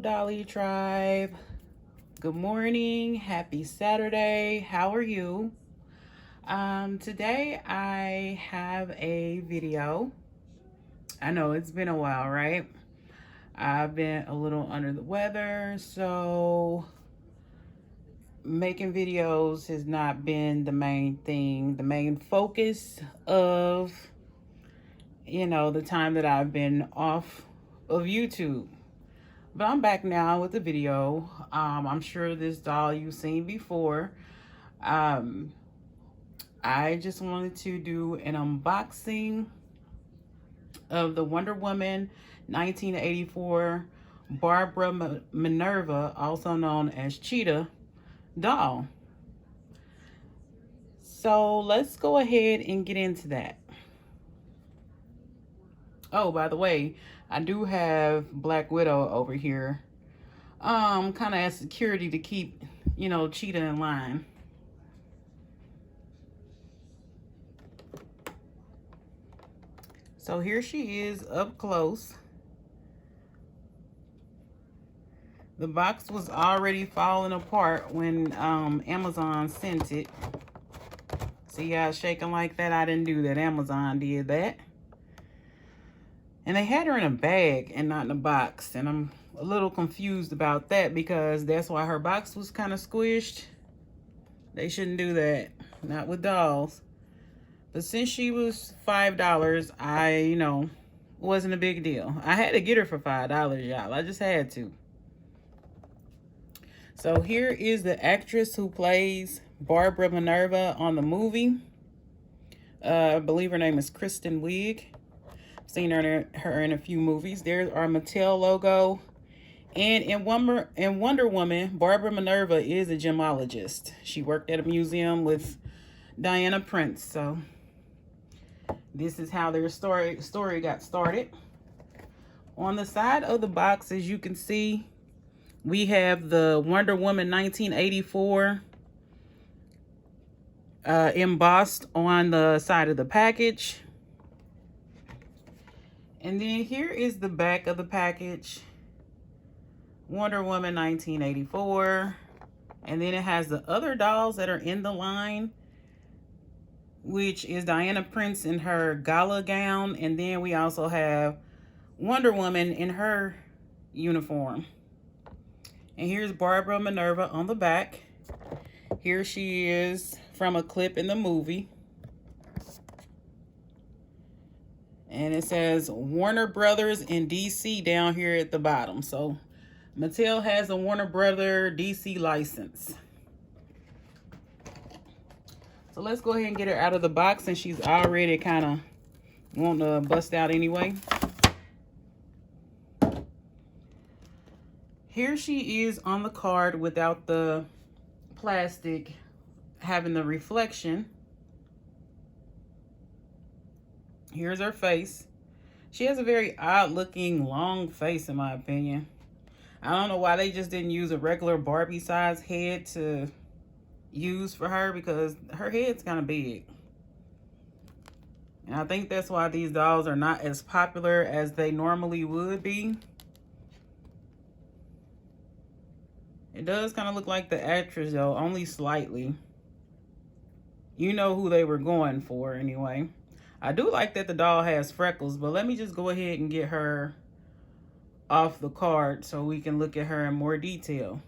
Dolly Tribe. Good morning. Happy Saturday. How are you? Today I have a video. I know it's been a while, right? I've been a little under the weather, so making videos has not been the main thing, the main focus of, the time that I've been off of YouTube. But I'm back now with the video. I'm sure this doll you've seen before. I just wanted to do an unboxing of the Wonder Woman 1984 Barbara Minerva, also known as Cheetah, doll. So let's go ahead and get into that. Oh, by the way, I do have Black Widow over here. Kind of as security to keep, Cheetah in line. So here she is up close. The box was already falling apart when Amazon sent it. See how it's shaking like that? I didn't do that. Amazon did that. And they had her in a bag and not in a box. And I'm a little confused about that because that's why her box was kind of squished. They shouldn't do that. Not with dolls. But since she was $5, wasn't a big deal. I had to get her for $5, y'all. I just had to. So here is the actress who plays Barbara Minerva on the movie. I believe her name is Kristen Wiig. Seen her in a few movies. There's our Mattel logo. And in Wonder Woman, Barbara Minerva is a gemologist. She worked at a museum with Diana Prince. So this is how their story got started. On the side of the box, as you can see, we have the Wonder Woman 1984 embossed on the side of the package. And then here is the back of the package. Wonder Woman 1984. And then it has the other dolls that are in the line, which is Diana Prince in her gala gown. And then we also have Wonder Woman in her uniform. And here's Barbara Minerva on the back. Here she is from a clip in the movie. And it says Warner Brothers in DC down here at the bottom. So Mattel has a Warner Brother DC license. So let's go ahead and get her out of the box, and she's already kind of wanting to bust out anyway. Here she is on the card without the plastic having the reflection. Here's her face. She has a very odd looking long face in my opinion. I don't know why they just didn't use a regular Barbie size head to use for her, because her head's kind of big. And I think that's why these dolls are not as popular as they normally would be. It does kind of look like the actress though, only slightly. You know who they were going for anyway. I do like that the doll has freckles, but let me just go ahead and get her off the card so we can look at her in more detail.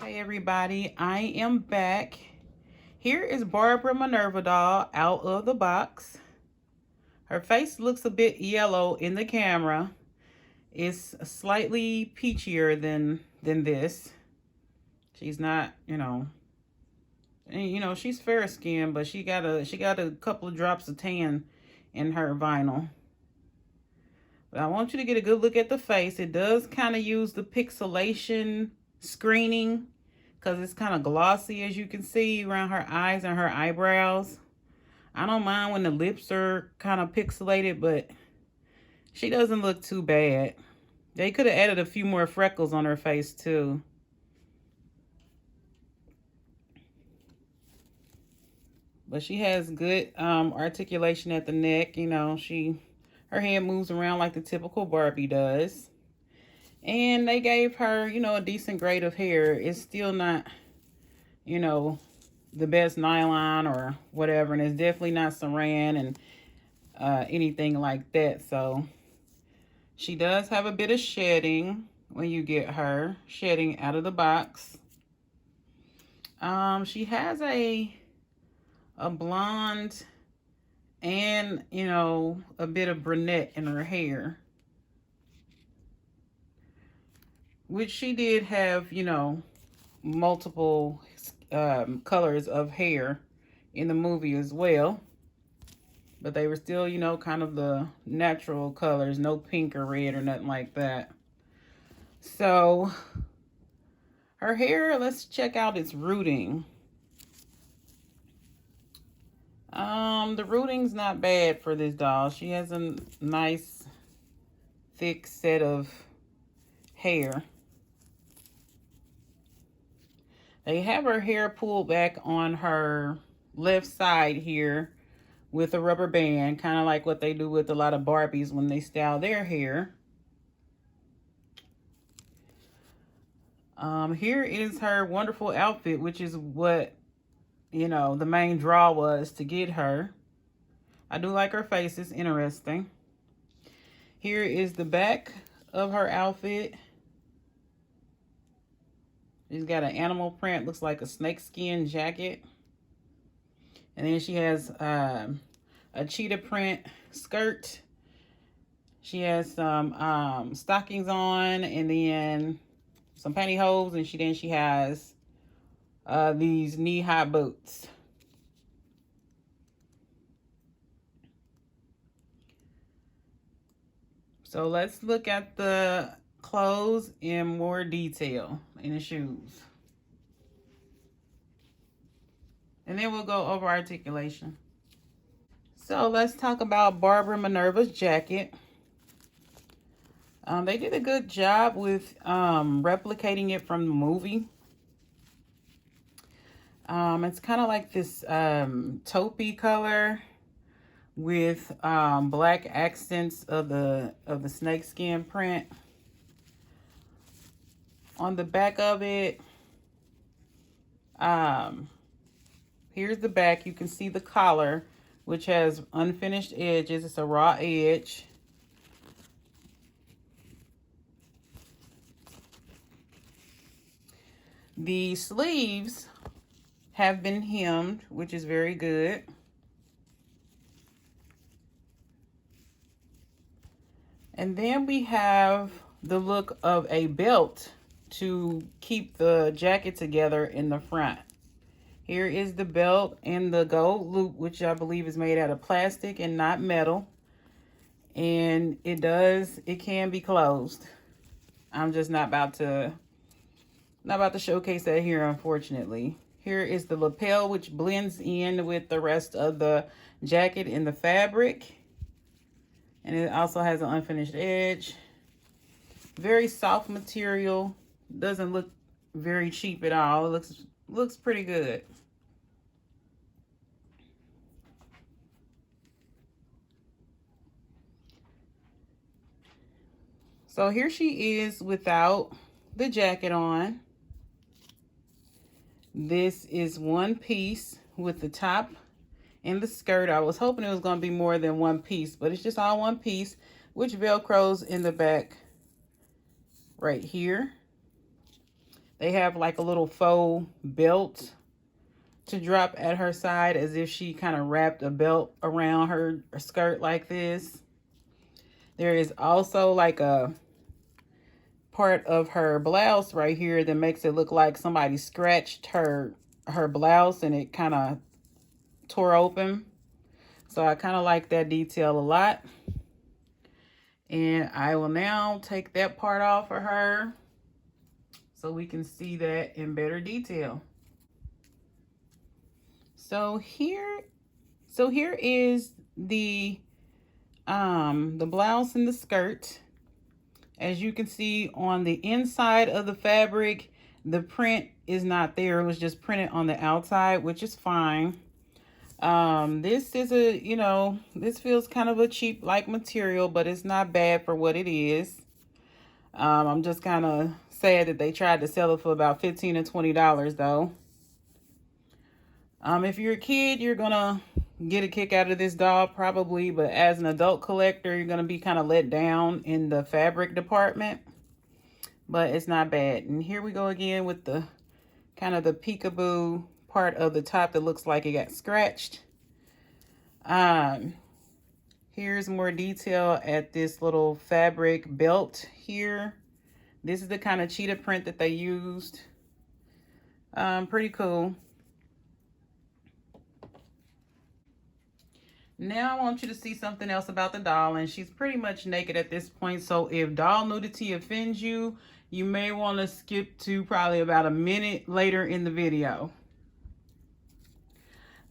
Hey everybody, I am back. Here is Barbara Minerva doll out of the box. Her face looks a bit yellow in the camera. It's slightly peachier than this. She's not, she's fair skinned, but she got a couple of drops of tan in her vinyl. But I want you to get a good look at the face. It does kind of use the pixelation screening because it's kind of glossy, as you can see, around her eyes and her eyebrows. I don't mind when the lips are kind of pixelated, but she doesn't look too bad. They could have added a few more freckles on her face too. But she has good articulation at the neck. She Her head moves around like the typical Barbie does. And they gave her, you know, a decent grade of hair. It's still not, you know, the best nylon or whatever. And it's definitely not saran and anything like that. So she does have a bit of shedding when you get her. Shedding out of the box. She has a blonde and, you know, a bit of brunette in her hair. Which she did have, you know, multiple colors of hair in the movie as well. But they were still, you know, kind of the natural colors. No pink or red or nothing like that. So, her hair, let's check out its rooting. The rooting's not bad for this doll. She has a nice, thick set of hair. They have her hair pulled back on her left side here with a rubber band, kind of like what they do with a lot of Barbies when they style their hair. Here is her wonderful outfit, which is what, you know, the main draw was to get her. I do like her face. It's interesting. Here is the back of her outfit. She's got an animal print, looks like a snakeskin jacket. And then she has a cheetah print skirt. She has some stockings on, and then some pantyhose, and she has these knee-high boots. So let's look at the clothes in more detail in the shoes. And then we'll go over articulation. So let's talk about Barbara Minerva's jacket. They did a good job with replicating it from the movie. It's kind of like this taupey color with black accents of the snakeskin print. On the back of it, here's the back. You can see the collar, which has unfinished edges. It's a raw edge. The sleeves have been hemmed, which is very good. And then we have the look of a belt to keep the jacket together in the front. Here is the belt and the gold loop, which I believe is made out of plastic and not metal. And it can be closed. I'm just not about to showcase that here, unfortunately. Here is the lapel, which blends in with the rest of the jacket in the fabric. And it also has an unfinished edge. Very soft material. Doesn't look very cheap at all. It looks pretty good. So here she is without the jacket on. This is one piece with the top and the skirt. I was hoping it was going to be more than one piece, but it's just all one piece, which velcros in the back right here. They have like a little faux belt to drop at her side, as if she kind of wrapped a belt around her skirt like this. There is also like a part of her blouse right here that makes it look like somebody scratched her blouse and it kind of tore open. So I kind of like that detail a lot. And I will now take that part off for her so we can see that in better detail. So here is the blouse and the skirt. As you can see on the inside of the fabric, the print is not there. It was just printed on the outside, which is fine. This is a, you know, this feels kind of a cheap like material, but it's not bad for what it is. I'm just kind of sad that they tried to sell it for about $15 to $20 though. If you're a kid, you're gonna get a kick out of this doll probably, but as an adult collector, you're gonna be kind of let down in the fabric department. But it's not bad. And here we go again with the kind of the peekaboo part of the top that looks like it got scratched. Here's more detail at this little fabric belt here. This is the kind of cheetah print that they used. Pretty cool. Now I want you to see something else about the doll, and she's pretty much naked at this point. So if doll nudity offends you, you may want to skip to probably about a minute later in the video.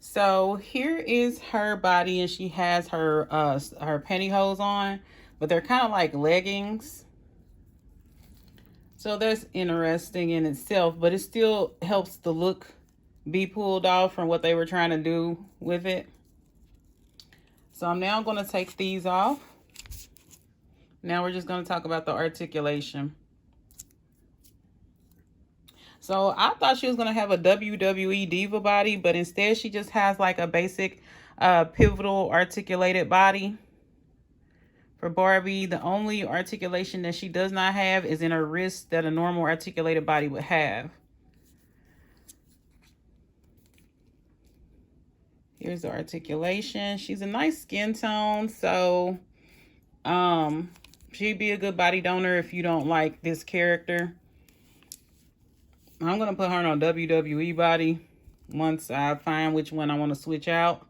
So here is her body, and she has her pantyhose on, but they're kind of like leggings. So that's interesting in itself, but it still helps the look be pulled off from what they were trying to do with it. So I'm now going to take these off. Now we're just going to talk about the articulation. So I thought she was going to have a WWE diva body, but instead she just has like a basic pivotal articulated body. For Barbie, the only articulation that she does not have is in her wrist that a normal articulated body would have. Here's the articulation. She's a nice skin tone, so she'd be a good body donor if you don't like this character. I'm going to put her on a WWE body once I find which one I want to switch out.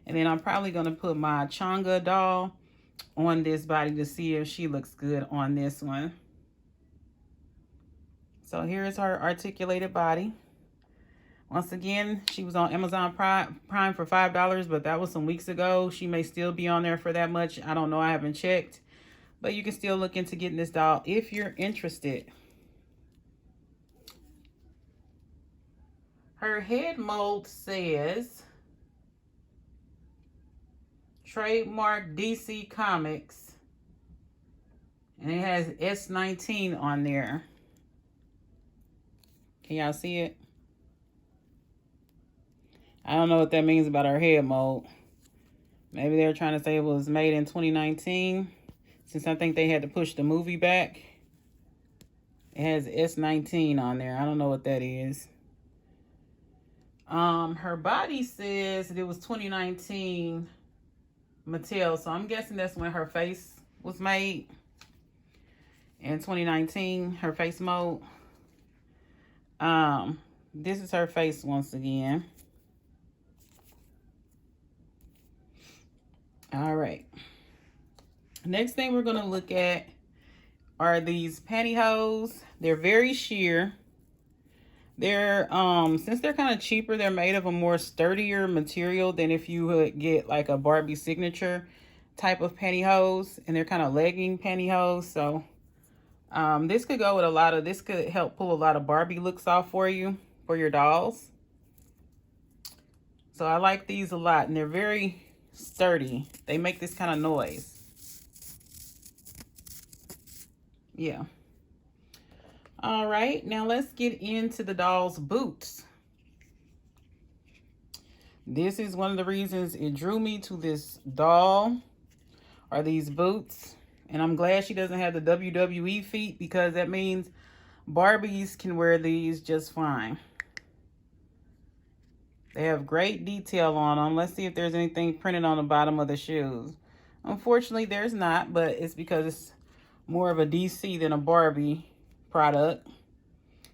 And then I'm probably going to put my Changa doll on this body to see if she looks good on this one. So here's her articulated body. Once again, she was on Amazon Prime for $5, but that was some weeks ago. She may still be on there for that much. I don't know. I haven't checked. But you can still look into getting this doll if you're interested. Her head mold says trademark DC Comics, and it has S19 on there. Can y'all see it? I don't know what that means about her head mold. Maybe they're trying to say it was made in 2019, since I think they had to push the movie back. It has S19 on there. I don't know what that is. Her body says that it was 2019 Mattel, so I'm guessing that's when her face was made. In 2019, her face mold. This is her face once again. All right. Next thing we're going to look at are these pantyhose. They're very sheer. They're since they're kind of cheaper, they're made of a more sturdier material than if you would get like a Barbie signature type of pantyhose, and they're kind of legging pantyhose. So this could go with a lot of, this could help pull a lot of Barbie looks off for you, for your dolls. So I like these a lot, and they're very sturdy. They make this kind of noise. Yeah. All right, now let's get into the doll's boots. This is one of the reasons it drew me to this doll, are these boots. And I'm glad she doesn't have the WWE feet, because that means Barbies can wear these just fine. They have great detail on them. Let's see if there's anything printed on the bottom of the shoes. Unfortunately, there's not, but it's because it's more of a DC than a Barbie product.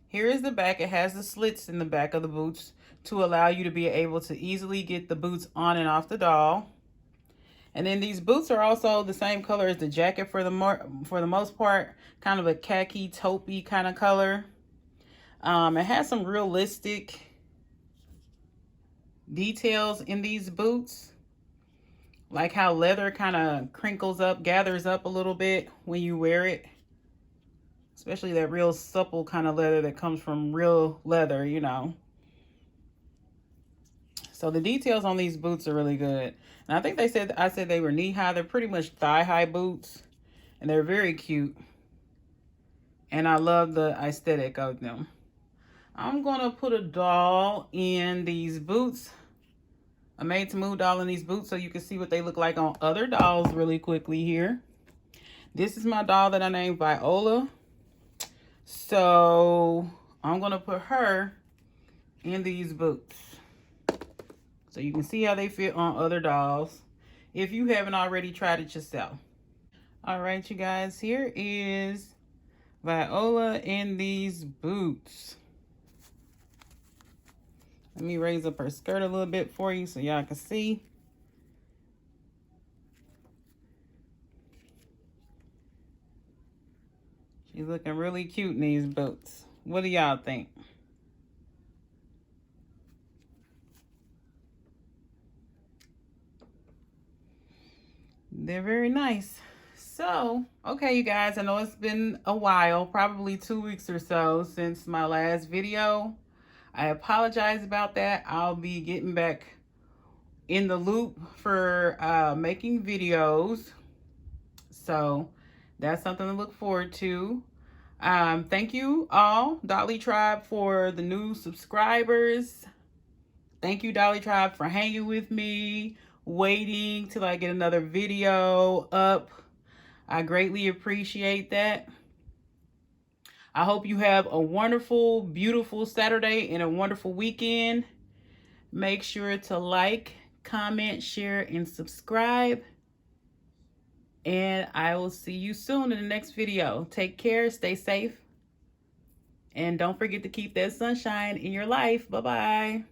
Here is the back. It has the slits in the back of the boots to allow you to be able to easily get the boots on and off the doll. And then these boots are also the same color as the jacket for the most part, kind of a khaki taupey kind of color. It has some realistic details in these boots, like how leather kind of crinkles up, gathers up a little bit when you wear it. Especially that real supple kind of leather that comes from real leather, you know. So the details on these boots are really good. And I think I said they were knee high. They're pretty much thigh high boots. And they're very cute. And I love the aesthetic of them. I'm going to put a doll in these boots. A made to move doll in these boots so you can see what they look like on other dolls really quickly here. This is my doll that I named Viola. So I'm going to put her in these boots so you can see how they fit on other dolls if you haven't already tried it yourself. All right, you guys, here is Viola in these boots. Let me raise up her skirt a little bit for you so y'all can see. She's looking really cute in these boots. What do y'all think? They're very nice. So, okay, you guys, I know it's been a while, probably 2 weeks or so since my last video. I apologize about that. I'll be getting back in the loop for making videos. So that's something to look forward to. Thank you all, Dolly Tribe, for the new subscribers. Thank you, Dolly Tribe, for hanging with me, waiting till I get another video up. I greatly appreciate that. I hope you have a wonderful, beautiful Saturday and a wonderful weekend. Make sure to like, comment, share, and subscribe. And I will see you soon in the next video. Take care, stay safe, and don't forget to keep that sunshine in your life. Bye-bye.